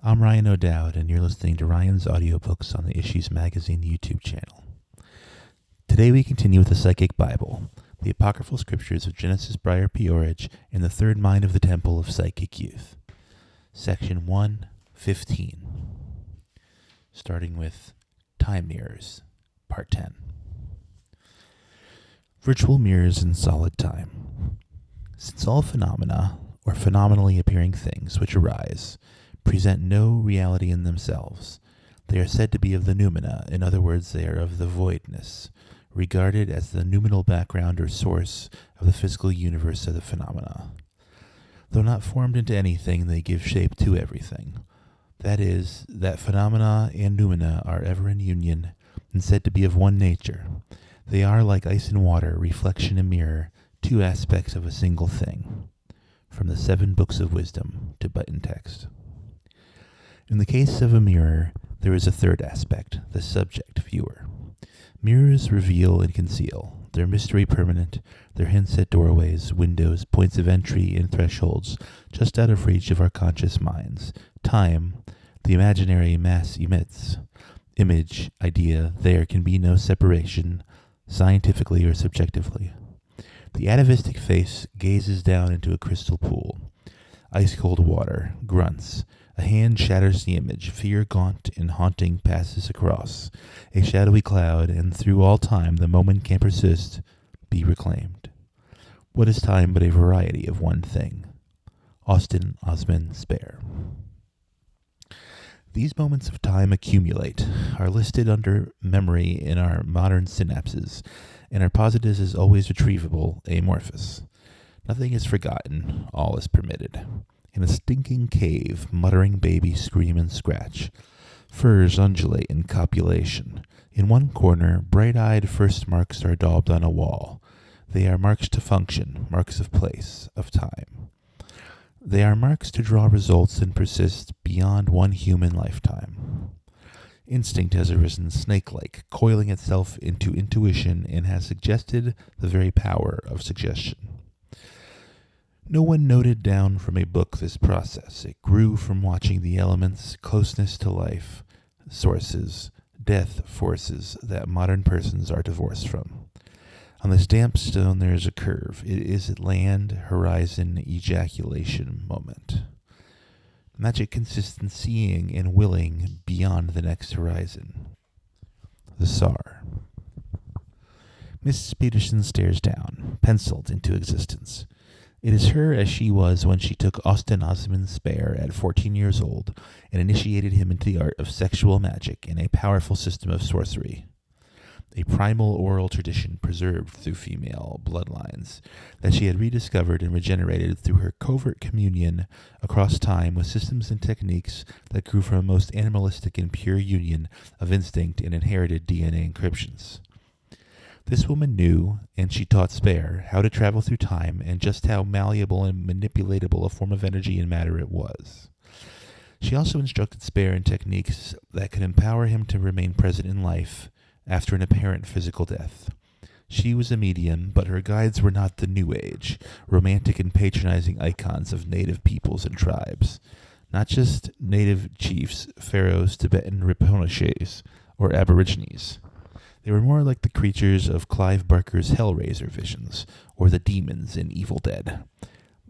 I'm Ryan O'Doud, and you're listening to Ryan's Audiobooks on the Issues Magazine YouTube channel. Today we continue with the Psychic Bible, the apocryphal scriptures of Genesis P-Orridge, and the third mind of the Temple of Psychic Youth. Section 1:15. Starting with Time Mirrors, Part 10. Virtual mirrors in solid time. Since all phenomena, or phenomenally appearing things which arise, present no reality in themselves, they are said to be of the noumena, in other words, they are of the voidness, regarded as the noumenal background or source of the physical universe of the phenomena. Though not formed into anything, they give shape to everything. That is, that phenomena and noumena are ever in union, and said to be of one nature. They are, like ice and water, reflection and mirror, two aspects of a single thing. From the 7 Books of Wisdom, Tibetan text. In the case of a mirror, there is a third aspect, the subject viewer. Mirrors reveal and conceal, their mystery permanent, their hints at doorways, windows, points of entry, and thresholds, just out of reach of our conscious minds. Time, the imaginary mass emits. Image, idea, there can be no separation, scientifically or subjectively. The atavistic face gazes down into a crystal pool. Ice-cold water, grunts. A hand shatters the image. Fear gaunt and haunting passes across. A shadowy cloud, and through all time the moment can persist, be reclaimed. What is time but a variety of one thing? Austin Osman Spare. These moments of time accumulate, are listed under memory in our modern synapses, and are posited as always retrievable, amorphous. Nothing is forgotten, all is permitted. In a stinking cave, muttering babies scream and scratch. Furs undulate in copulation. In one corner, bright-eyed first marks are daubed on a wall. They are marks to function, marks of place, of time. They are marks to draw results and persist beyond one human lifetime. Instinct has arisen snake-like, coiling itself into intuition, and has suggested the very power of suggestion. No one noted down from a book this process. It grew from watching the elements, closeness to life, sources, death forces that modern persons are divorced from. On this damp stone there is a curve. It is a land, horizon, ejaculation moment. Magic consists in seeing and willing beyond the next horizon. The Tsar. Mrs. Peterson stares down, penciled into existence. It is her as she was when she took Austin Osman Spare at 14 years old and initiated him into the art of sexual magic and a powerful system of sorcery. A primal oral tradition preserved through female bloodlines that she had rediscovered and regenerated through her covert communion across time with systems and techniques that grew from a most animalistic and pure union of instinct and inherited DNA encryptions. This woman knew, and she taught Spare, how to travel through time and just how malleable and manipulatable a form of energy and matter it was. She also instructed Spare in techniques that could empower him to remain present in life after an apparent physical death. She was a medium, but her guides were not the New Age, romantic and patronizing icons of native peoples and tribes. Not just native chiefs, pharaohs, Tibetan Rinpoches, or aborigines. They were more like the creatures of Clive Barker's Hellraiser visions, or the demons in Evil Dead.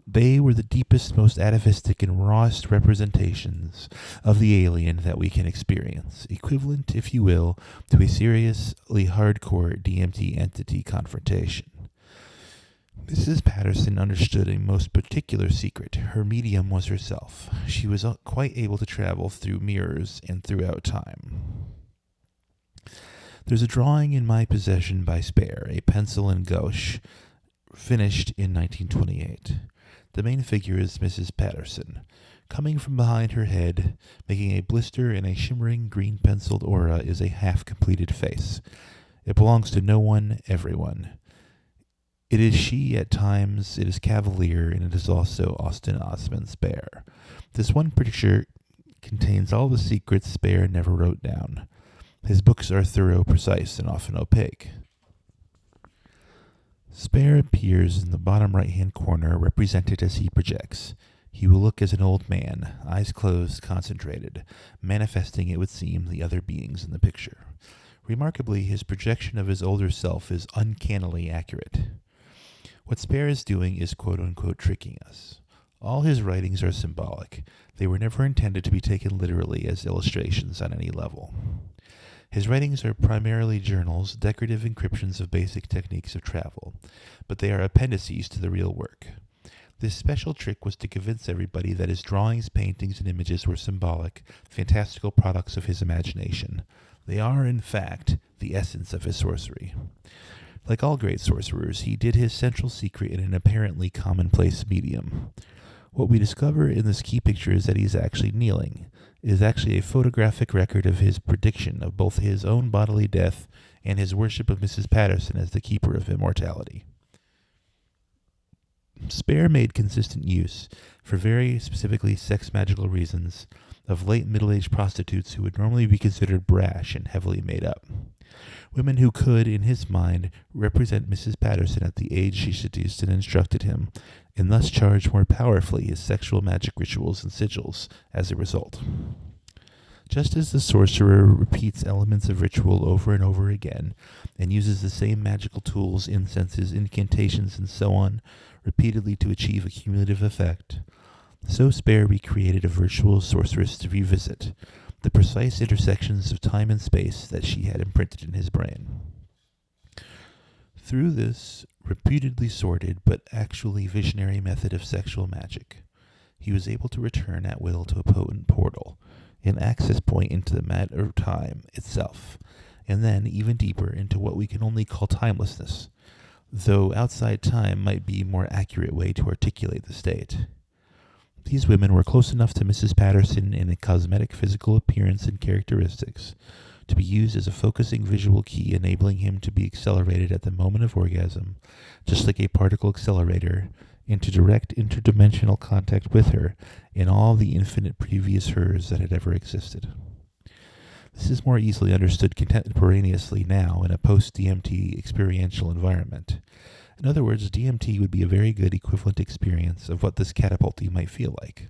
They were the deepest, most atavistic, and rawest representations of the alien that we can experience, equivalent, if you will, to a seriously hardcore DMT entity confrontation. Mrs. Patterson understood a most particular secret. Her medium was herself. She was quite able to travel through mirrors and throughout time. There's a drawing in my possession by Spare, a pencil and gouache, finished in 1928. The main figure is Mrs. Patterson. Coming from behind her head, making a blister in a shimmering green-penciled aura, is a half-completed face. It belongs to no one, everyone. It is she at times, it is cavalier, and it is also Austin Osman Spare. This one picture contains all the secrets Spare never wrote down. His books are thorough, precise, and often opaque. Spare appears in the bottom right-hand corner, represented as he projects. He will look as an old man, eyes closed, concentrated, manifesting, it would seem, the other beings in the picture. Remarkably, his projection of his older self is uncannily accurate. What Spare is doing is quote-unquote tricking us. All his writings are symbolic. They were never intended to be taken literally as illustrations on any level. His writings are primarily journals, decorative encryptions of basic techniques of travel, but they are appendices to the real work. This special trick was to convince everybody that his drawings, paintings, and images were symbolic, fantastical products of his imagination. They are, in fact, the essence of his sorcery. Like all great sorcerers, he did his central secret in an apparently commonplace medium. What we discover in this key picture is that he is actually kneeling. It is actually a photographic record of his prediction of both his own bodily death and his worship of Mrs. Patterson as the keeper of immortality. Spare made consistent use, for very specifically sex-magical reasons, of late middle-aged prostitutes who would normally be considered brash and heavily made up. Women who could, in his mind, represent Mrs. Patterson at the age she seduced and instructed him, and thus charge more powerfully his sexual magic rituals and sigils as a result. Just as the sorcerer repeats elements of ritual over and over again, and uses the same magical tools, incenses, incantations, and so on, repeatedly to achieve a cumulative effect, so Spare recreated a virtual sorceress to revisit the precise intersections of time and space that she had imprinted in his brain. Through this reputedly sordid but actually visionary method of sexual magic, he was able to return at will to a potent portal, an access point into the matter of time itself, and then even deeper into what we can only call timelessness, though outside time might be a more accurate way to articulate the state. These women were close enough to Mrs. Patterson in a cosmetic physical appearance and characteristics to be used as a focusing visual key, enabling him to be accelerated at the moment of orgasm, just like a particle accelerator, into direct interdimensional contact with her in all the infinite previous hers that had ever existed. This is more easily understood contemporaneously now in a post-DMT experiential environment. In other words, DMT would be a very good equivalent experience of what this catapulting might feel like.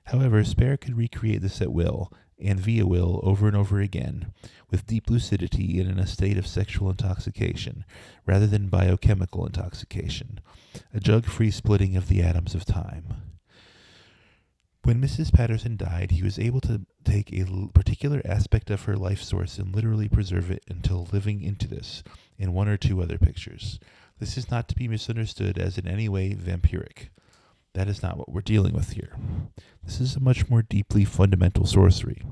However, Spare could recreate this at will, and via will, over and over again, with deep lucidity and in a state of sexual intoxication, rather than biochemical intoxication, a drug-free splitting of the atoms of time. When Mrs. Patterson died, he was able to take a particular aspect of her life source and literally preserve it until living into this in one or two other pictures. This is not to be misunderstood as in any way vampiric. That is not what we're dealing with here. This is a much more deeply fundamental sorcery.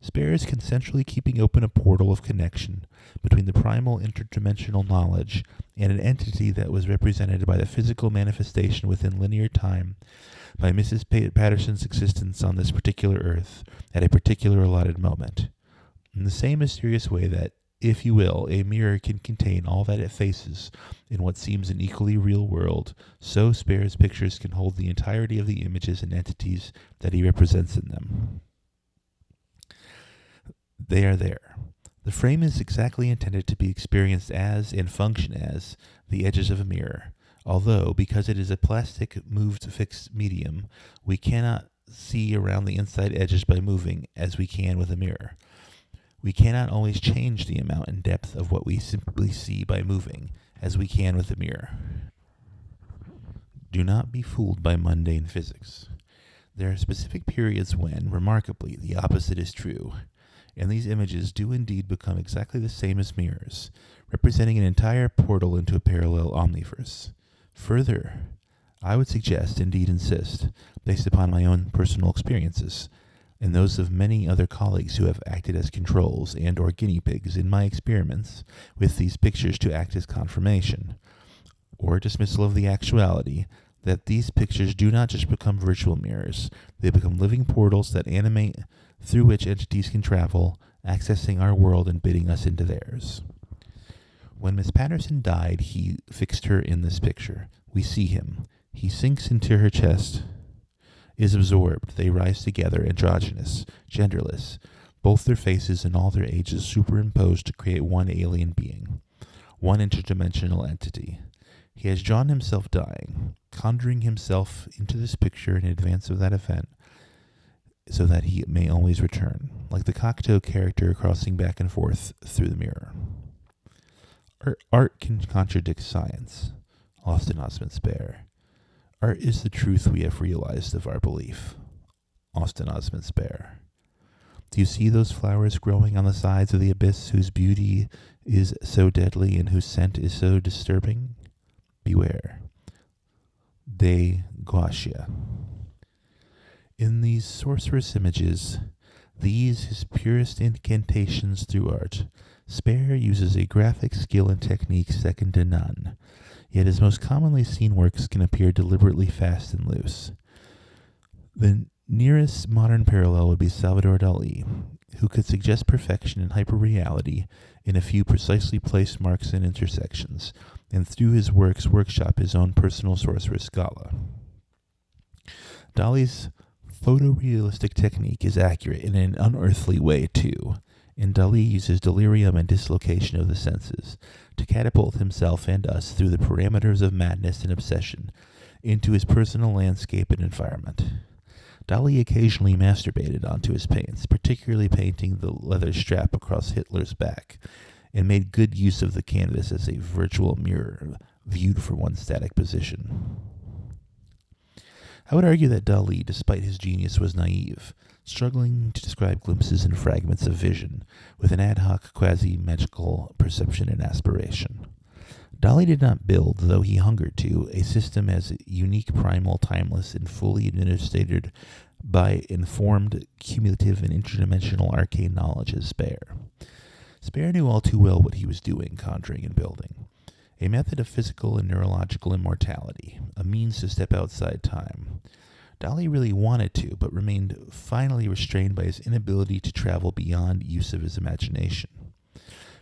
Spare is consensually keeping open a portal of connection between the primal interdimensional knowledge and an entity that was represented by the physical manifestation within linear time by Mrs. Patterson's existence on this particular earth at a particular allotted moment. In the same mysterious way that, if you will, a mirror can contain all that it faces in what seems an equally real world, so Spare's pictures can hold the entirety of the images and entities that he represents in them. They are there. The frame is exactly intended to be experienced as and function as the edges of a mirror, although, because it is a plastic moved fixed medium, we cannot see around the inside edges by moving as we can with a mirror. We cannot always change the amount and depth of what we simply see by moving, as we can with a mirror. Do not be fooled by mundane physics. There are specific periods when, remarkably, the opposite is true, and these images do indeed become exactly the same as mirrors, representing an entire portal into a parallel omniverse. Further, I would suggest, indeed insist, based upon my own personal experiences, and those of many other colleagues who have acted as controls and or guinea pigs in my experiments with these pictures to act as confirmation, or dismissal of the actuality, that these pictures do not just become virtual mirrors, they become living portals that animate through which entities can travel, accessing our world and bidding us into theirs. When Miss Patterson died, he fixed her in this picture. We see him. He sinks into her chest, is absorbed. They rise together, androgynous, genderless, both their faces and all their ages superimposed to create one alien being, one interdimensional entity. He has drawn himself dying, conjuring himself into this picture in advance of that event, so that he may always return, like the Cocteau character crossing back and forth through the mirror. Art can contradict science, Austin Osman Spare. Art is the truth we have realized of our belief, Austin Osman Spare. Do you see those flowers growing on the sides of the abyss whose beauty is so deadly and whose scent is so disturbing? Beware. De Guacia. In these sorcerous images, these his purest incantations through art, Spare uses a graphic skill and technique second to none, yet his most commonly seen works can appear deliberately fast and loose. The nearest modern parallel would be Salvador Dali, who could suggest perfection and hyperreality in a few precisely placed marks and intersections, and through his works workshop his own personal sorceress Gala. Dali's photorealistic technique is accurate in an unearthly way, too, and Dali uses delirium and dislocation of the senses to catapult himself and us through the parameters of madness and obsession into his personal landscape and environment. Dali occasionally masturbated onto his paints, particularly painting the leather strap across Hitler's back, and made good use of the canvas as a virtual mirror viewed from one static position. I would argue that Dali, despite his genius, was naive, struggling to describe glimpses and fragments of vision with an ad hoc quasi-magical perception and aspiration. Dali did not build, though he hungered to, a system as unique, primal, timeless, and fully administered by informed, cumulative, and interdimensional arcane knowledge as Spare. Spare knew all too well what he was doing, conjuring and building. A method of physical and neurological immortality, a means to step outside time. Dali really wanted to, but remained finally restrained by his inability to travel beyond use of his imagination.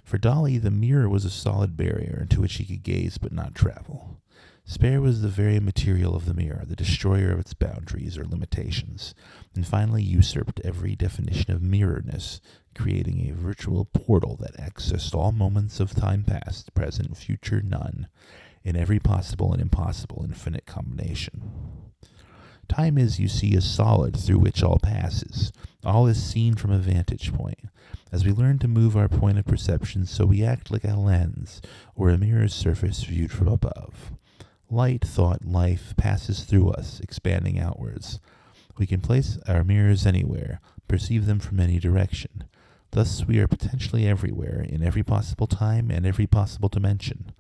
For Dali, the mirror was a solid barrier into which he could gaze but not travel. Spare was the very material of the mirror, the destroyer of its boundaries or limitations, and finally usurped every definition of mirrorness, creating a virtual portal that accessed all moments of time past, present, future, none, in every possible and impossible infinite combination. Time is, you see, a solid through which all passes. All is seen from a vantage point. As we learn to move our point of perception, so we act like a lens, or a mirror's surface viewed from above. Light, thought, life passes through us, expanding outwards. We can place our mirrors anywhere, perceive them from any direction. Thus we are potentially everywhere, in every possible time and every possible dimension.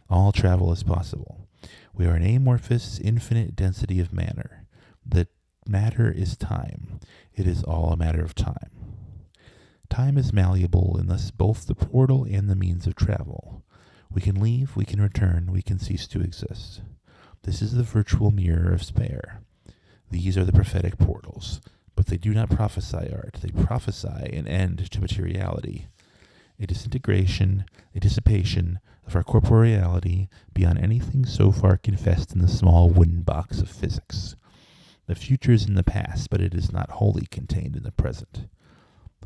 All travel is possible. We are an amorphous, infinite density of matter. The matter is time. It is all a matter of time. Time is malleable, and thus both the portal and the means of travel. We can leave, we can return, we can cease to exist. This is the virtual mirror of Spare. These are the prophetic portals, but they do not prophesy art. They prophesy an end to materiality, a disintegration, a dissipation of our corporeality beyond anything so far confessed in the small wooden box of physics. The future is in the past, but it is not wholly contained in the present.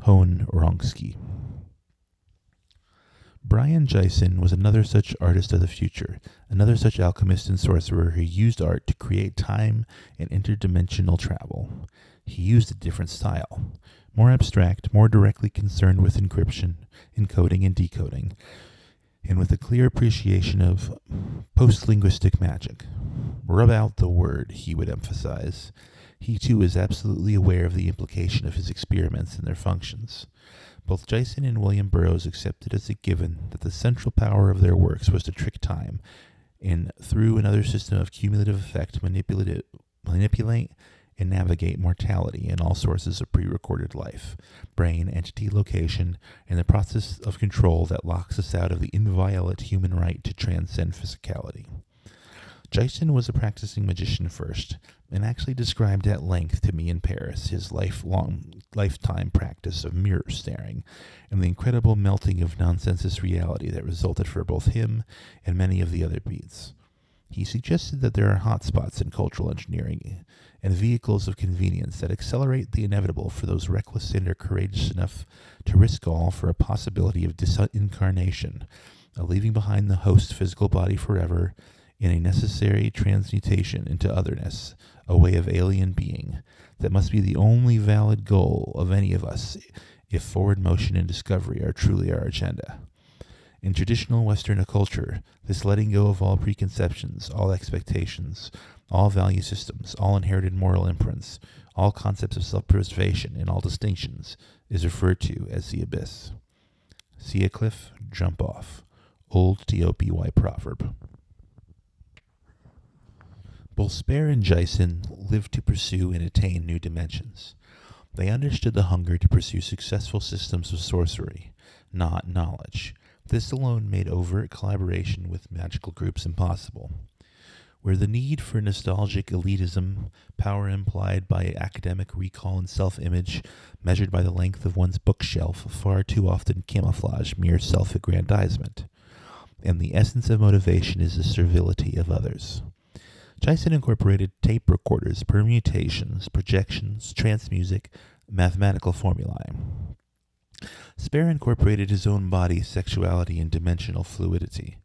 Hone Wronski. Brian Gysin was another such artist of the future, another such alchemist and sorcerer who used art to create time and interdimensional travel. He used a different style, more abstract, more directly concerned with encryption, encoding, and decoding, and with a clear appreciation of post-linguistic magic. Rub out the word, he would emphasize. He, too, is absolutely aware of the implication of his experiments and their functions. Both Gysin and William Burroughs accepted as a given that the central power of their works was to trick time, and through another system of cumulative effect, manipulate and navigate mortality and all sources of pre-recorded life, brain, entity, location, and the process of control that locks us out of the inviolate human right to transcend physicality. Gysin was a practicing magician first, and actually described at length to me in Paris his lifetime practice of mirror staring, and the incredible melting of nonsensus reality that resulted for both him and many of the other beats. He suggested that there are hotspots in cultural engineering and vehicles of convenience that accelerate the inevitable for those reckless and are courageous enough to risk all for a possibility of disincarnation, of leaving behind the host physical body forever, in a necessary transmutation into otherness, a way of alien being, that must be the only valid goal of any of us if forward motion and discovery are truly our agenda. In traditional Western culture, this letting go of all preconceptions, all expectations, all value systems, all inherited moral imprints, all concepts of self-preservation, and all distinctions is referred to as the abyss. See a cliff, jump off. Old TOPY proverb. Both Spare and Jason lived to pursue and attain new dimensions. They understood the hunger to pursue successful systems of sorcery, not knowledge. This alone made overt collaboration with magical groups impossible. Where the need for nostalgic elitism, power implied by academic recall and self-image, measured by the length of one's bookshelf, far too often camouflage mere self-aggrandizement. And the essence of motivation is the servility of others. Jason incorporated tape recorders, permutations, projections, trance music, mathematical formulae. Spare incorporated his own body, sexuality, and dimensional fluidity.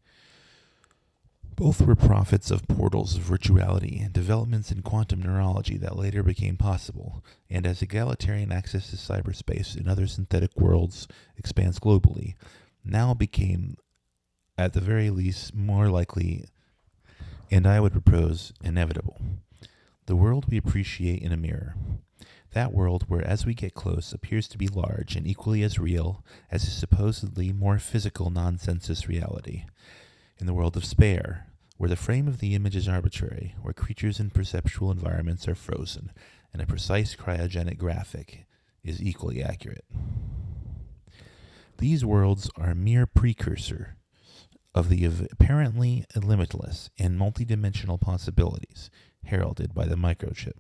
Both were prophets of portals of virtuality and developments in quantum neurology that later became possible, and as egalitarian access to cyberspace and other synthetic worlds expands globally, now became, at the very least, more likely, and I would propose, inevitable. The world we appreciate in a mirror. That world where, as we get close, appears to be large and equally as real as a supposedly more physical nonsensus reality. In the world of Spare, where the frame of the image is arbitrary, where creatures and perceptual environments are frozen, and a precise cryogenic graphic is equally accurate. These worlds are a mere precursor of the apparently limitless and multidimensional possibilities heralded by the microchip.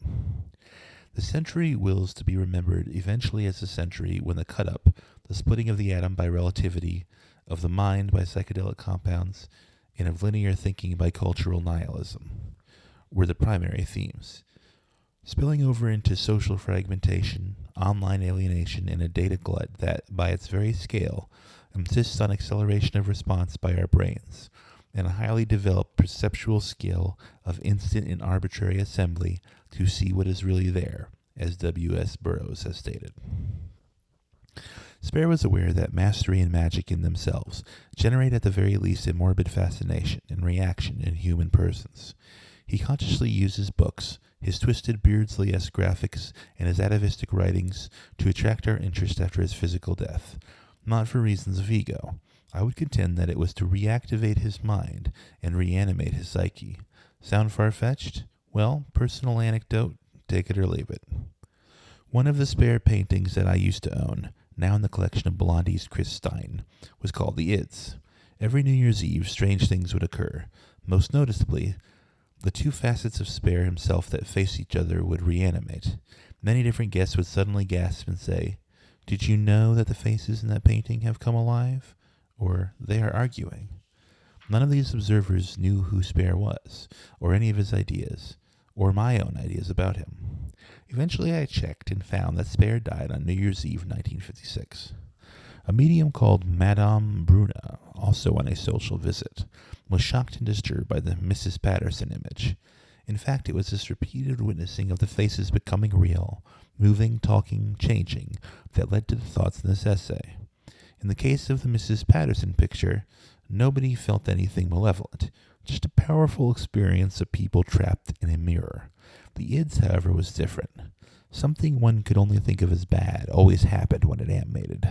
The century wills to be remembered eventually as the century when the cut-up, the splitting of the atom by relativity, of the mind by psychedelic compounds, and of linear thinking by cultural nihilism were the primary themes, spilling over into social fragmentation, online alienation, and a data glut that, by its very scale, insists on acceleration of response by our brains, and a highly developed perceptual skill of instant and arbitrary assembly to see what is really there, as W.S. Burroughs has stated. Spare was aware that mastery and magic in themselves generate at the very least a morbid fascination and reaction in human persons. He consciously used his books, his twisted Beardsley-esque graphics, and his atavistic writings to attract our interest after his physical death, not for reasons of ego. I would contend that it was to reactivate his mind and reanimate his psyche. Sound far-fetched? Well, personal anecdote, take it or leave it. One of the Spare paintings that I used to own, now in the collection of Blondie's Chris Stein, was called The Ids. Every New Year's Eve, strange things would occur. Most noticeably, the two facets of Spare himself that face each other would reanimate. Many different guests would suddenly gasp and say, "Did you know that the faces in that painting have come alive?" Or, "They are arguing." None of these observers knew who Spare was, or any of his ideas, or my own ideas about him. Eventually I checked and found that Spare died on New Year's Eve 1956. A medium called Madame Bruna, also on a social visit, was shocked and disturbed by the Mrs. Patterson image. In fact, it was this repeated witnessing of the faces becoming real, moving, talking, changing, that led to the thoughts in this essay. In the case of the Mrs. Patterson picture, nobody felt anything malevolent, just a powerful experience of people trapped in a mirror. The Ids, however, was different. Something one could only think of as bad always happened when it animated.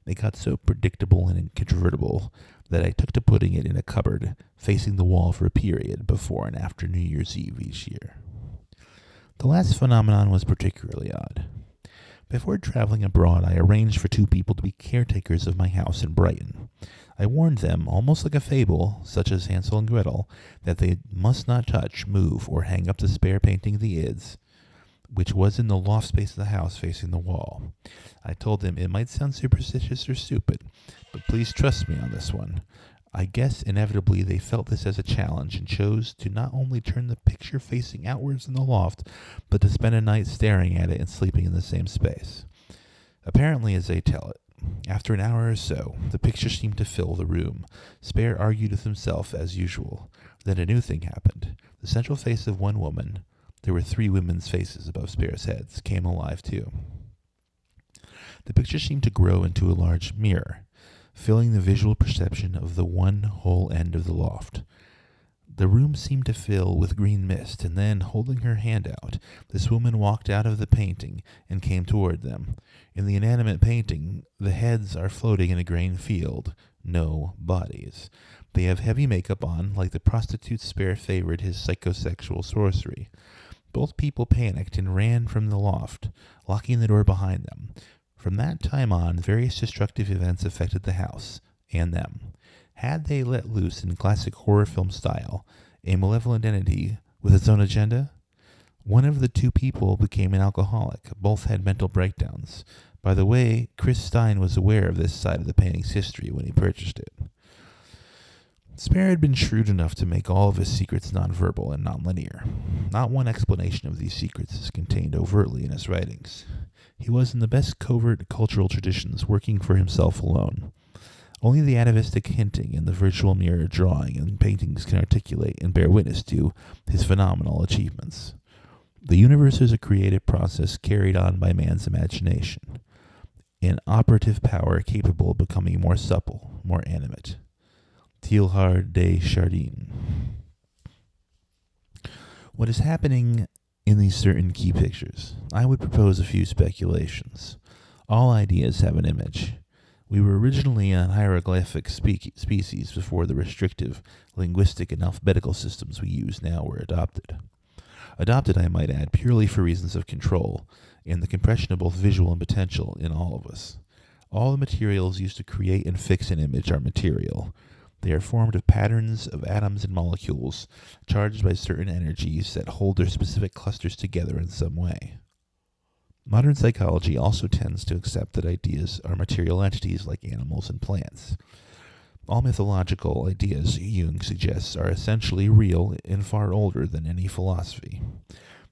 It got so predictable and incontrovertible that I took to putting it in a cupboard facing the wall for a period before and after New Year's Eve each year. The last phenomenon was particularly odd. Before traveling abroad, I arranged for two people to be caretakers of my house in Brighton. I warned them, almost like a fable, such as Hansel and Gretel, that they must not touch, move, or hang up the Spare painting of the Ids, which was in the loft space of the house facing the wall. I told them it might sound superstitious or stupid, but please trust me on this one. I guess inevitably they felt this as a challenge and chose to not only turn the picture facing outwards in the loft, but to spend a night staring at it and sleeping in the same space. Apparently, as they tell it, After an hour or so, the picture seemed to fill the room. Spare argued with himself as usual. Then a new thing happened. The central face of one woman, there were 3 women's faces above Spare's heads, came alive too. The picture seemed to grow into a large mirror, filling the visual perception of the one whole end of the loft. The room seemed to fill with green mist, and then, holding her hand out, this woman walked out of the painting and came toward them. In the inanimate painting, the heads are floating in a grain field, no bodies. They have heavy makeup on, like the prostitute's Spare favored his psychosexual sorcery. Both people panicked and ran from the loft, locking the door behind them. From that time on, various destructive events affected the house, and them. Had they let loose in classic horror film style, a malevolent entity with its own agenda? One of the 2 people became an alcoholic. Both had mental breakdowns. By the way, Chris Stein was aware of this side of the painting's history when he purchased it. Spare had been shrewd enough to make all of his secrets nonverbal and nonlinear. Not one explanation of these secrets is contained overtly in his writings. He was in the best covert cultural traditions, working for himself alone. Only the atavistic hinting and the virtual mirror drawing and paintings can articulate and bear witness to his phenomenal achievements. The universe is a creative process carried on by man's imagination, an operative power capable of becoming more supple, more animate. Teilhard de Chardin. What is happening in these certain key pictures? I would propose a few speculations. All ideas have an image. We were originally an hieroglyphic species before the restrictive, linguistic, and alphabetical systems we use now were adopted. Adopted, I might add, purely for reasons of control, and the compression of both visual and potential in all of us. All the materials used to create and fix an image are material. They are formed of patterns of atoms and molecules, charged by certain energies that hold their specific clusters together in some way. Modern psychology also tends to accept that ideas are material entities like animals and plants. All mythological ideas, Jung suggests, are essentially real and far older than any philosophy.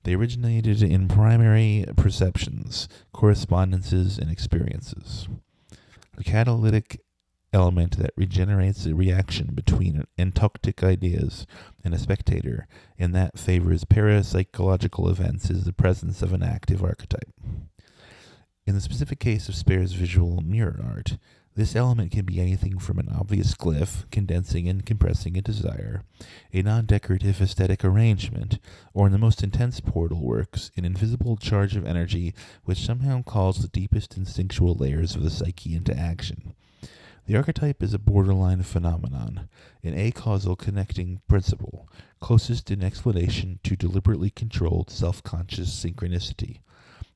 They originated in primary perceptions, correspondences, and experiences. A catalytic element that regenerates a reaction between entoctic ideas and a spectator, and that favors parapsychological events, is the presence of an active archetype. In the specific case of Spare's visual mirror art, this element can be anything from an obvious glyph, condensing and compressing a desire, a non-decorative aesthetic arrangement, or in the most intense portal works, an invisible charge of energy which somehow calls the deepest instinctual layers of the psyche into action. The archetype is a borderline phenomenon, an acausal connecting principle, closest in explanation to deliberately controlled self-conscious synchronicity.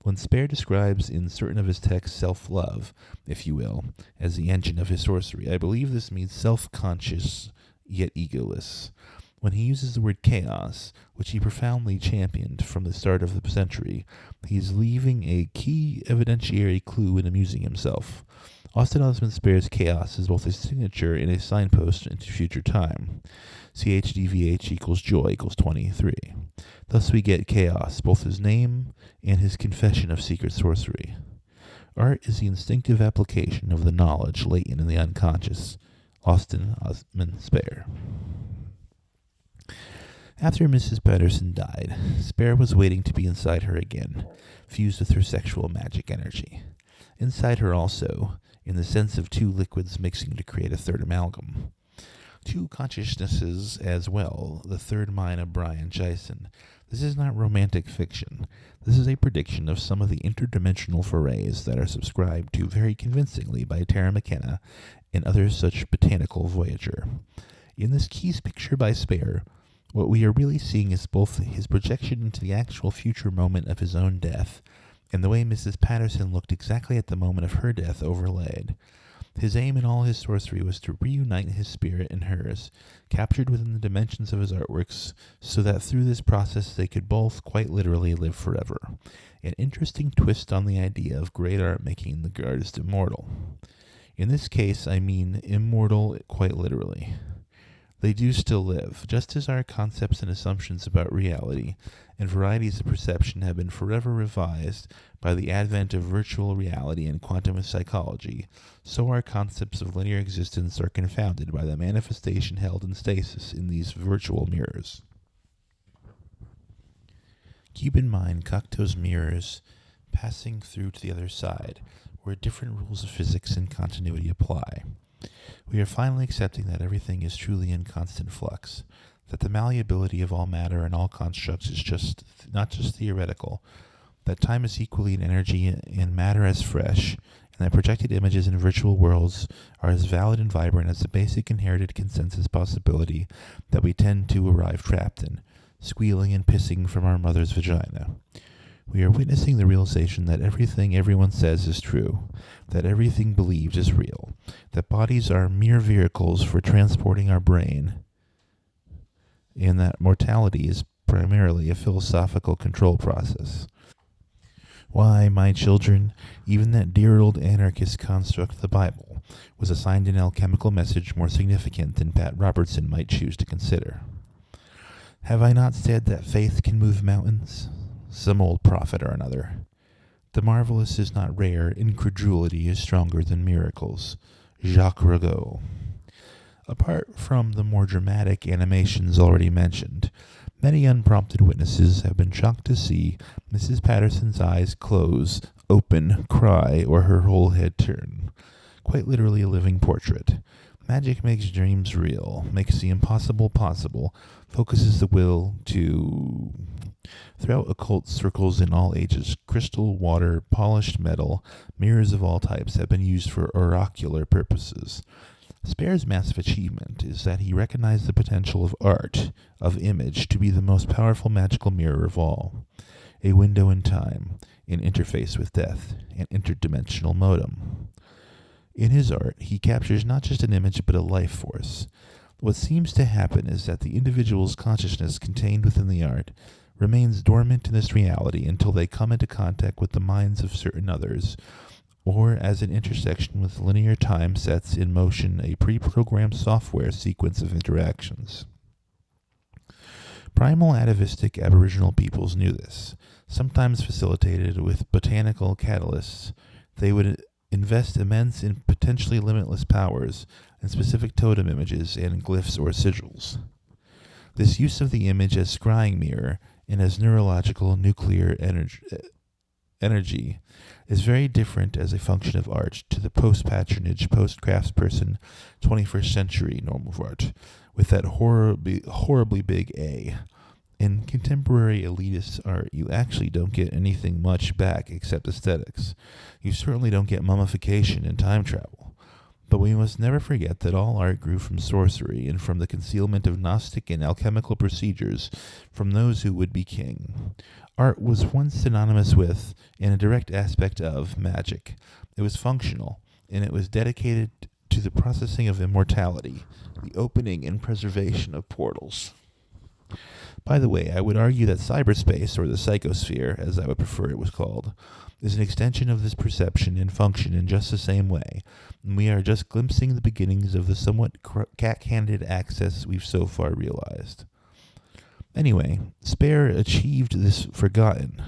When Spare describes in certain of his texts self-love, if you will, as the engine of his sorcery, I believe this means self-conscious yet egoless. When he uses the word chaos, which he profoundly championed from the start of the century, he is leaving a key evidentiary clue in amusing himself. Austin Osman Spare's chaos is both a signature and a signpost into future time. CHDVH equals joy equals 23. Thus we get chaos, both his name and his confession of secret sorcery. Art is the instinctive application of the knowledge latent in the unconscious. Austin Osman Spare. After Mrs. Patterson died, Spare was waiting to be inside her again, fused with her sexual magic energy. Inside her also, in the sense of 2 liquids mixing to create a third amalgam. 2 consciousnesses as well, the third mind of Brian Gysin. This is not romantic fiction. This is a prediction of some of the interdimensional forays that are subscribed to very convincingly by Tara McKenna and other such botanical voyager. In this Keys picture by Spare, what we are really seeing is both his projection into the actual future moment of his own death and the way Mrs. Patterson looked exactly at the moment of her death overlaid. His aim in all his sorcery was to reunite his spirit and hers, captured within the dimensions of his artworks, so that through this process they could both quite literally live forever. An interesting twist on the idea of great art making the artist immortal. In this case, I mean immortal quite literally. They do still live, just as our concepts and assumptions about reality and varieties of perception have been forever revised by the advent of virtual reality and quantum psychology, so our concepts of linear existence are confounded by the manifestation held in stasis in these virtual mirrors. Keep in mind Cocteau's mirrors passing through to the other side, where different rules of physics and continuity apply. We are finally accepting that everything is truly in constant flux, that the malleability of all matter and all constructs is not just theoretical, that time is equally an energy and matter as fresh, and that projected images in virtual worlds are as valid and vibrant as the basic inherited consensus possibility that we tend to arrive trapped in, squealing and pissing from our mother's vagina. We are witnessing the realization that everything everyone says is true, that everything believed is real, that bodies are mere vehicles for transporting our brain, and that mortality is primarily a philosophical control process. Why, my children, even that dear old anarchist construct, the Bible, was assigned an alchemical message more significant than Pat Robertson might choose to consider. Have I not said that faith can move mountains? Some old prophet or another. The marvelous is not rare, incredulity is stronger than miracles. Jacques Rigaud. Apart from the more dramatic animations already mentioned, many unprompted witnesses have been shocked to see Mrs. Patterson's eyes close, open, cry, or her whole head turn. Quite literally a living portrait. Magic makes dreams real, makes the impossible possible, focuses the will to... Throughout occult circles in all ages, crystal, water, polished metal, mirrors of all types have been used for oracular purposes. Spare's massive achievement is that he recognized the potential of art, of image, to be the most powerful magical mirror of all. A window in time, an interface with death, an interdimensional modem. In his art, he captures not just an image but a life force. What seems to happen is that the individual's consciousness contained within the art remains dormant in this reality until they come into contact with the minds of certain others, or as an intersection with linear time sets in motion a pre-programmed software sequence of interactions. Primal atavistic aboriginal peoples knew this. Sometimes facilitated with botanical catalysts, they would invest immense and potentially limitless powers in specific totem images and glyphs or sigils. This use of the image as scrying mirror and as neurological nuclear energy is very different as a function of art to the post-patronage, post-craftsperson, 21st century norm of art, with that horribly big A. In contemporary elitist art, you actually don't get anything much back except aesthetics. You certainly don't get mummification and time travel. But we must never forget that all art grew from sorcery and from the concealment of Gnostic and alchemical procedures from those who would be king. Art was once synonymous with, and a direct aspect of, magic. It was functional, and it was dedicated to the processing of immortality, the opening and preservation of portals. By the way, I would argue that cyberspace, or the psychosphere, as I would prefer it was called, is an extension of this perception and function in just the same way, and we are just glimpsing the beginnings of the somewhat cack-handed access we've so far realized. Anyway, Spare achieved this forgotten,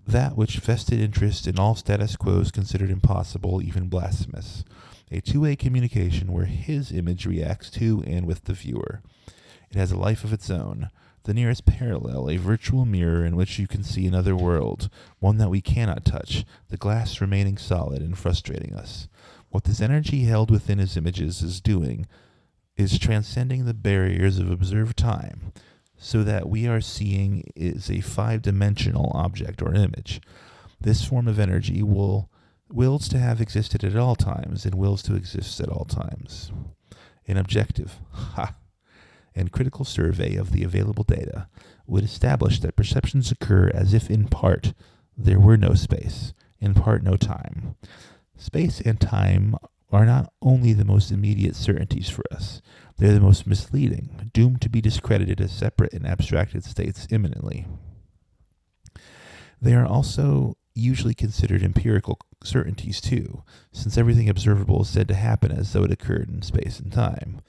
that which vested interest in all status quos considered impossible, even blasphemous, a two-way communication where his image reacts to and with the viewer. It has a life of its own, the nearest parallel, a virtual mirror in which you can see another world, one that we cannot touch, the glass remaining solid and frustrating us. What this energy held within his images is doing is transcending the barriers of observed time, so that we are seeing is a five-dimensional object or image. This form of energy wills to have existed at all times and wills to exist at all times. An objective, and critical survey of the available data would establish that perceptions occur as if in part there were no space, in part no time. Space and time are not only the most immediate certainties for us, they are the most misleading, doomed to be discredited as separate and abstracted states imminently. They are also usually considered empirical certainties too, since everything observable is said to happen as though it occurred in space and time.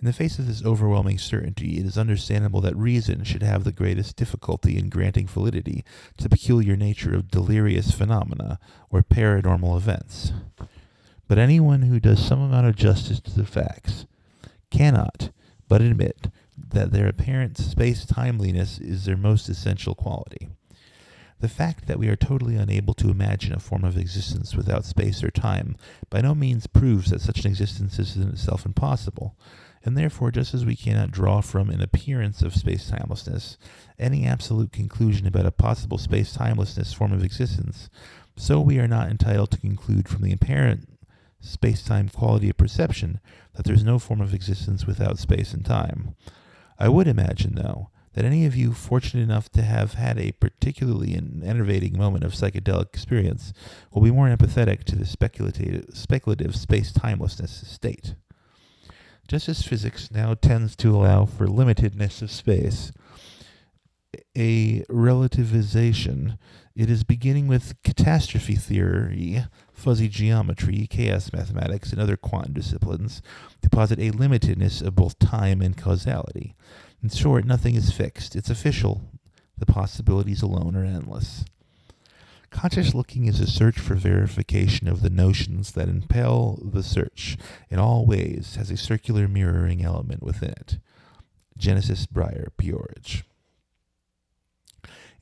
In the face of this overwhelming certainty, it is understandable that reason should have the greatest difficulty in granting validity to the peculiar nature of delirious phenomena or paranormal events. But anyone who does some amount of justice to the facts cannot but admit that their apparent space-timeliness is their most essential quality. The fact that we are totally unable to imagine a form of existence without space or time by no means proves that such an existence is in itself impossible, and therefore, just as we cannot draw from an appearance of space-timelessness any absolute conclusion about a possible space-timelessness form of existence, so we are not entitled to conclude from the apparent space-time quality of perception that there is no form of existence without space and time. I would imagine, though, that any of you fortunate enough to have had a particularly enervating moment of psychedelic experience will be more empathetic to the speculative space-timelessness state. Just as physics now tends to allow for limitedness of space, a relativization, it is beginning with catastrophe theory, fuzzy geometry, chaos mathematics, and other quantum disciplines to posit a limitedness of both time and causality. In short, nothing is fixed. It's official. The possibilities alone are endless. Conscious looking is a search for verification of the notions that impel the search. In all ways, has a circular mirroring element within it. Genesis P-Orridge.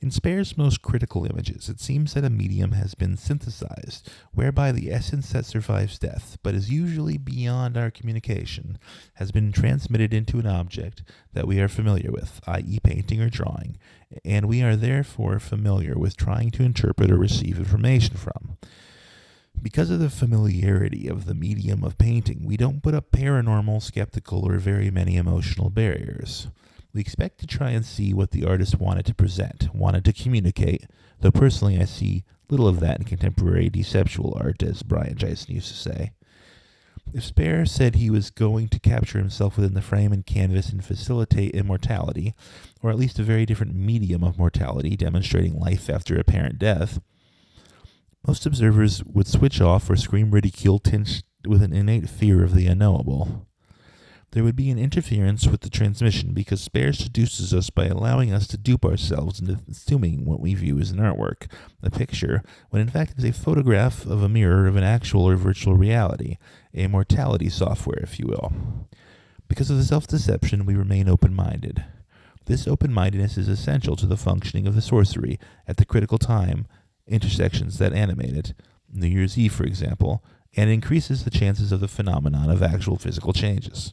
In Spare's most critical images, it seems that a medium has been synthesized, whereby the essence that survives death, but is usually beyond our communication, has been transmitted into an object that we are familiar with, i.e. painting or drawing, and we are therefore familiar with trying to interpret or receive information from. Because of the familiarity of the medium of painting, we don't put up paranormal, skeptical, or very many emotional barriers. We expect to try and see what the artist wanted to present, wanted to communicate, though personally I see little of that in contemporary deceptual art, as Brian Jason used to say. If Spare said he was going to capture himself within the frame and canvas and facilitate immortality, or at least a very different medium of mortality, demonstrating life after apparent death, most observers would switch off or scream ridicule tinged with an innate fear of the unknowable. There would be an interference with the transmission because Spare seduces us by allowing us to dupe ourselves into assuming what we view as an artwork, a picture, when in fact it is a photograph of a mirror of an actual or virtual reality, a mortality software, if you will. Because of the self-deception, we remain open-minded. This open-mindedness is essential to the functioning of the sorcery at the critical time intersections that animate it, New Year's Eve, for example, and increases the chances of the phenomenon of actual physical changes.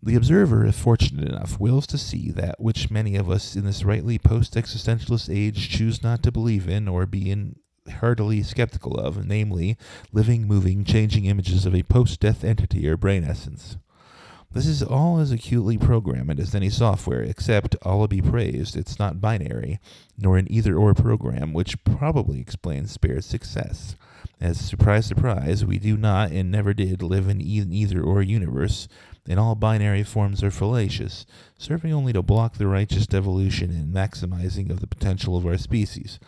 The observer, if fortunate enough, wills to see that which many of us in this rightly post-existentialist age choose not to believe in or be heartily skeptical of, namely, living, moving, changing images of a post-death entity or brain essence. This is all as acutely programmed as any software, except, Allah be praised, it's not binary, nor an either-or program, which probably explains Spare's success. As, surprise, surprise, we do not and never did live in an either-or universe, and all binary forms are fallacious, serving only to block the righteous evolution and maximizing of the potential of our species.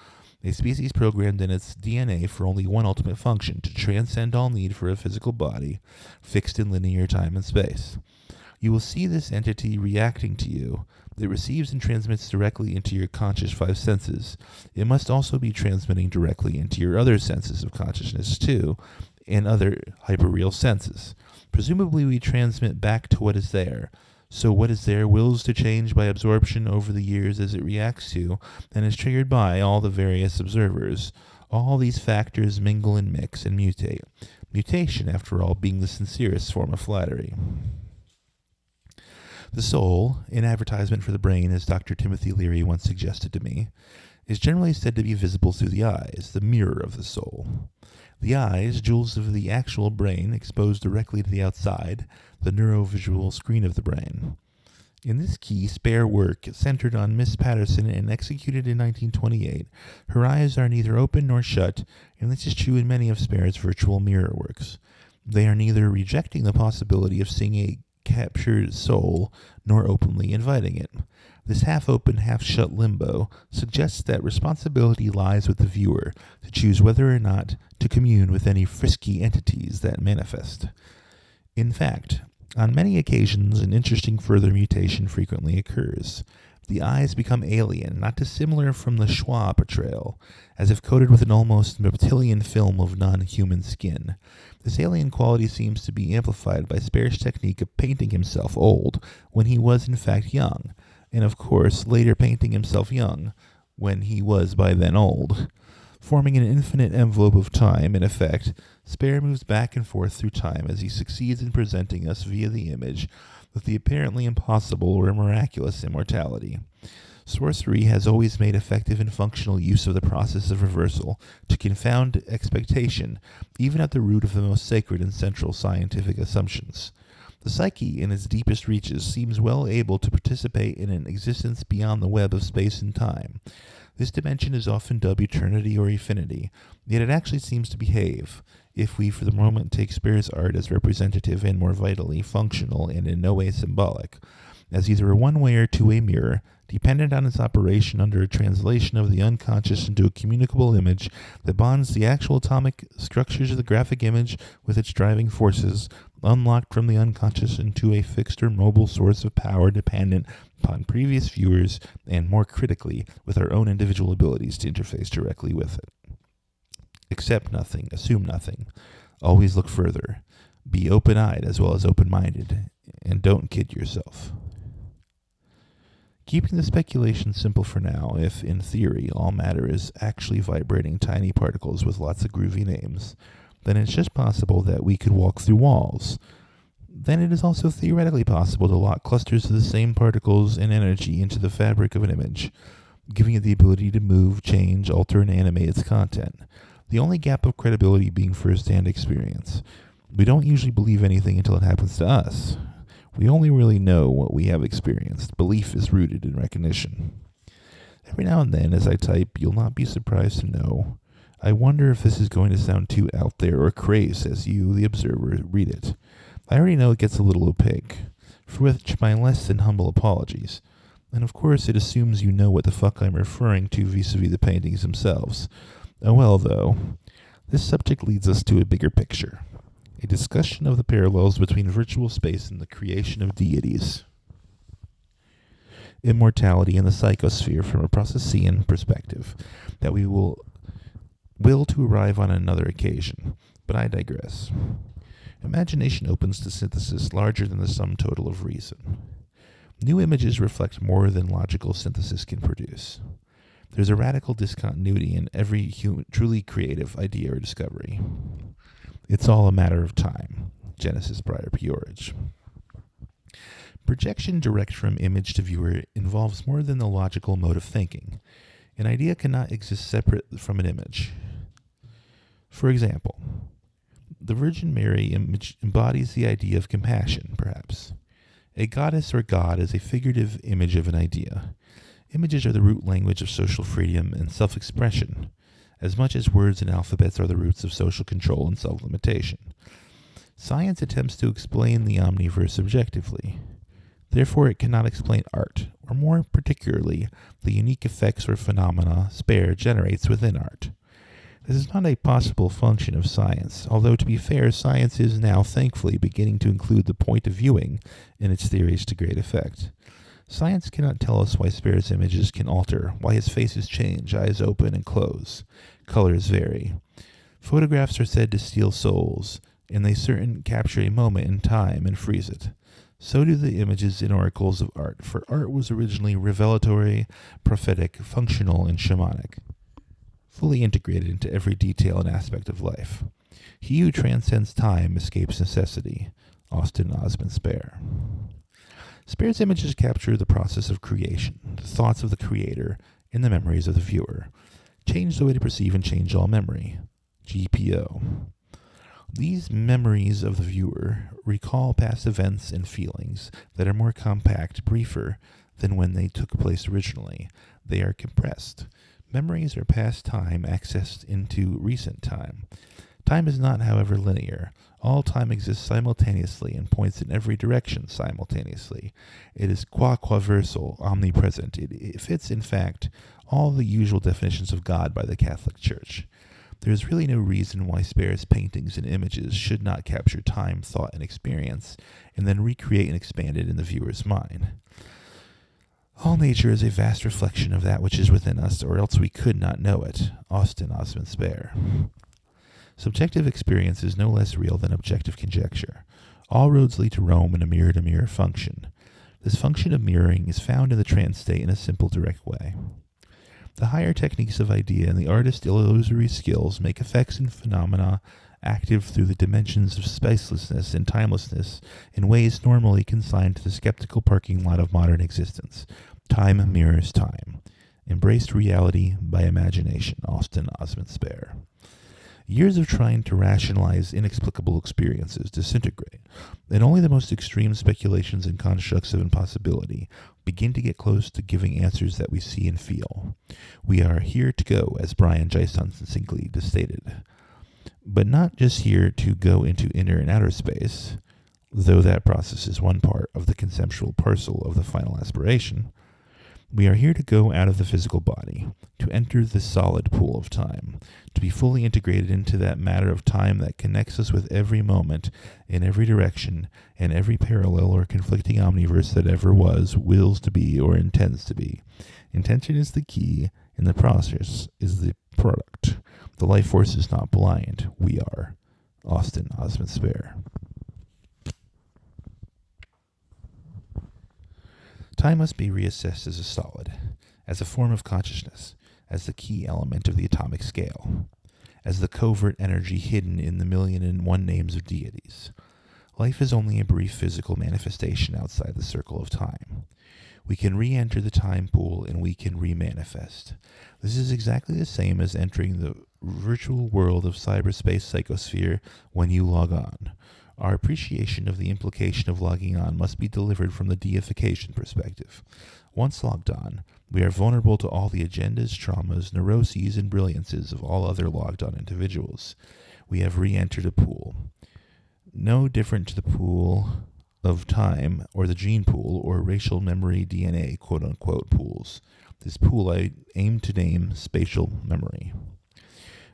A species programmed in its DNA for only one ultimate function, to transcend all need for a physical body, fixed in linear time and space. You will see this entity reacting to you. It receives and transmits directly into your conscious five senses. It must also be transmitting directly into your other senses of consciousness, too, and other hyperreal senses. Presumably we transmit back to what is there. So what is there wills to change by absorption over the years as it reacts to and is triggered by all the various observers. All these factors mingle and mix and mutate. Mutation, after all, being the sincerest form of flattery. The soul, an advertisement for the brain, as Dr. Timothy Leary once suggested to me, is generally said to be visible through the eyes, the mirror of the soul. The eyes, jewels of the actual brain, exposed directly to the outside, the neurovisual screen of the brain. In this key, Spare work, centered on Miss Patterson and executed in 1928, her eyes are neither open nor shut, and this is true in many of Spare's virtual mirror works. They are neither rejecting the possibility of seeing a captured soul, nor openly inviting it. This half-open, half-shut limbo suggests that responsibility lies with the viewer to choose whether or not to commune with any frisky entities that manifest. In fact, On many occasions, an interesting further mutation frequently occurs. The eyes become alien, not dissimilar from the Schwa portrayal, as if coated with an almost reptilian film of non-human skin. This alien quality seems to be amplified by Spare's technique of painting himself old when he was in fact young, and of course later painting himself young when he was by then old. Forming an infinite envelope of time, in effect, Spare moves back and forth through time as he succeeds in presenting us via the image with the apparently impossible or miraculous immortality. Sorcery has always made effective and functional use of the process of reversal to confound expectation, even at the root of the most sacred and central scientific assumptions. The psyche, in its deepest reaches, seems well able to participate in an existence beyond the web of space and time. This dimension is often dubbed eternity or infinity, yet it actually seems to behave, if we for the moment take Spare's art as representative and more vitally functional and in no way symbolic, as either a one-way or two-way mirror, dependent on its operation under a translation of the unconscious into a communicable image that bonds the actual atomic structures of the graphic image with its driving forces, unlocked from the unconscious into a fixed or mobile source of power dependent upon previous viewers, and more critically, with our own individual abilities to interface directly with it. Accept nothing, assume nothing. Always look further. Be open-eyed as well as open-minded, and don't kid yourself. Keeping the speculation simple for now, if, in theory, all matter is actually vibrating tiny particles with lots of groovy names, then it's just possible that we could walk through walls. Then it is also theoretically possible to lock clusters of the same particles and energy into the fabric of an image, giving it the ability to move, change, alter, and animate its content. The only gap of credibility being first-hand experience. We don't usually believe anything until it happens to us. We only really know what we have experienced. Belief is rooted in recognition. Every now and then, as I type, you'll not be surprised to know, I wonder if this is going to sound too out there or crazy as you, the observer, read it. I already know it gets a little opaque, for which my less than humble apologies. And of course it assumes you know what the fuck I'm referring to vis-a-vis the paintings themselves. Oh well, though, this subject leads us to a bigger picture. A discussion of the parallels between virtual space and the creation of deities. Immortality and the psychosphere from a Processian perspective that we will to arrive on another occasion, but I digress. Imagination opens to synthesis larger than the sum total of reason. New images reflect more than logical synthesis can produce. There's a radical discontinuity in every truly creative idea or discovery. It's all a matter of time. Genesis P-Orridge. Projection direct from image to viewer involves more than the logical mode of thinking. An idea cannot exist separate from an image. For example, the Virgin Mary image embodies the idea of compassion, perhaps. A goddess or god is a figurative image of an idea. Images are the root language of social freedom and self-expression, as much as words and alphabets are the roots of social control and self-limitation. Science attempts to explain the omniverse objectively. Therefore, it cannot explain art, or more particularly, the unique effects or phenomena Spare generates within art. This is not a possible function of science, although to be fair, science is now thankfully beginning to include the point of viewing in its theories to great effect. Science cannot tell us why Spare's images can alter, why his faces change, eyes open and close, colors vary. Photographs are said to steal souls, and they certain capture a moment in time and freeze it. So do the images in oracles of art, for art was originally revelatory, prophetic, functional, and shamanic, fully integrated into every detail and aspect of life. He who transcends time escapes necessity. Austin Osman Spare. Spare's images capture the process of creation, the thoughts of the creator, and the memories of the viewer. Change the way to perceive and change all memory. GPO. These memories of the viewer recall past events and feelings that are more compact, briefer than when they took place originally. They are compressed. Memories are past time accessed into recent time. Time is not, however, linear. All time exists simultaneously and points in every direction simultaneously. It is quaversal, omnipresent. It fits, in fact, all the usual definitions of God by the Catholic Church. There is really no reason why Spare's paintings and images should not capture time, thought, and experience, and then recreate and expand it in the viewer's mind. All nature is a vast reflection of that which is within us, or else we could not know it. Austin Osman Spare. Subjective experience is no less real than objective conjecture. All roads lead to Rome in a mirror-to-mirror function. This function of mirroring is found in the trance state in a simple, direct way. The higher techniques of idea and the artist's illusory skills make effects and phenomena active through the dimensions of spacelessness and timelessness in ways normally consigned to the skeptical parking lot of modern existence. Time mirrors time. Embraced reality by imagination. Austin Osman Spare. Years of trying to rationalize inexplicable experiences disintegrate, and only the most extreme speculations and constructs of impossibility begin to get close to giving answers that we see and feel. We are here to go, as Brian Gyson succinctly stated, but not just here to go into inner and outer space, though that process is one part of the conceptual parcel of the final aspiration. We are here to go out of the physical body, to enter the solid pool of time, to be fully integrated into that matter of time that connects us with every moment, in every direction, and every parallel or conflicting omniverse that ever was, wills to be, or intends to be. Intention is the key, and the process is the product. The life force is not blind. We are. Austin Osman Spare. Time must be reassessed as a solid, as a form of consciousness, as the key element of the atomic scale, as the covert energy hidden in the 1,000,001 names of deities. Life is only a brief physical manifestation outside the circle of time. We can re-enter the time pool and we can re-manifest. This is exactly the same as entering the virtual world of cyberspace psychosphere when you log on. Our appreciation of the implication of logging on must be delivered from the deification perspective. Once logged on, we are vulnerable to all the agendas, traumas, neuroses, and brilliances of all other logged-on individuals. We have re-entered a pool. No different to the pool of time, or the gene pool, or racial memory DNA, quote-unquote, pools. This pool I aim to name spatial memory.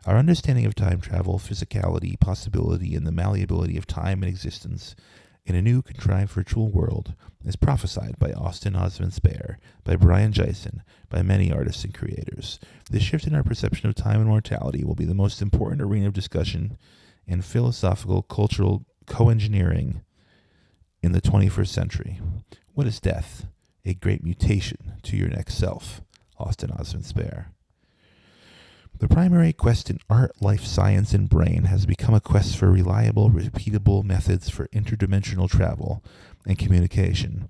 Our understanding of time travel, physicality, possibility, and the malleability of time and existence in a new contrived virtual world is prophesied by Austin Osman Spare, by Brian Gyson, by many artists and creators. This shift in our perception of time and mortality will be the most important arena of discussion and philosophical, cultural co-engineering in the 21st century. What is death? A great mutation to your next self. Austin Osman Spare. The primary quest in art, life, science, and brain has become a quest for reliable, repeatable methods for interdimensional travel and communication,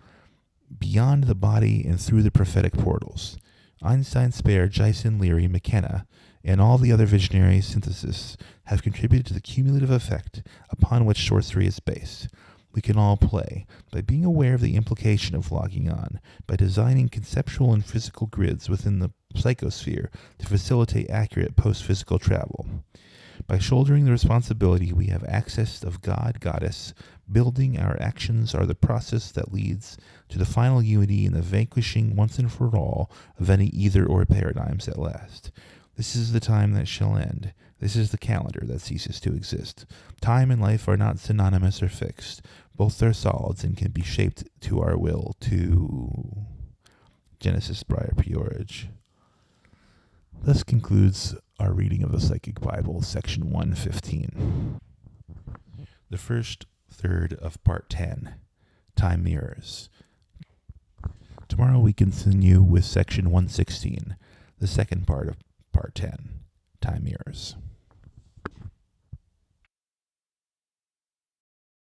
beyond the body and through the prophetic portals. Einstein, Spare, Gyson, Leary, McKenna, and all the other visionary synthesis have contributed to the cumulative effect upon which sorcery is based. We can all play by being aware of the implication of logging on, by designing conceptual and physical grids within the psychosphere to facilitate accurate post-physical travel. By shouldering the responsibility we have access of God, Goddess, building our actions are the process that leads to the final unity and the vanquishing once and for all of any either or paradigms at last. This is the time that shall end. This is the calendar that ceases to exist. Time and life are not synonymous or fixed. Both are solids and can be shaped to our will. To Genesis P-Orridge. Thus concludes our reading of the Psychic Bible, section 115. The first third of part 10, Time Mirrors. Tomorrow we continue with section 116, the second part of part 10, Time Mirrors.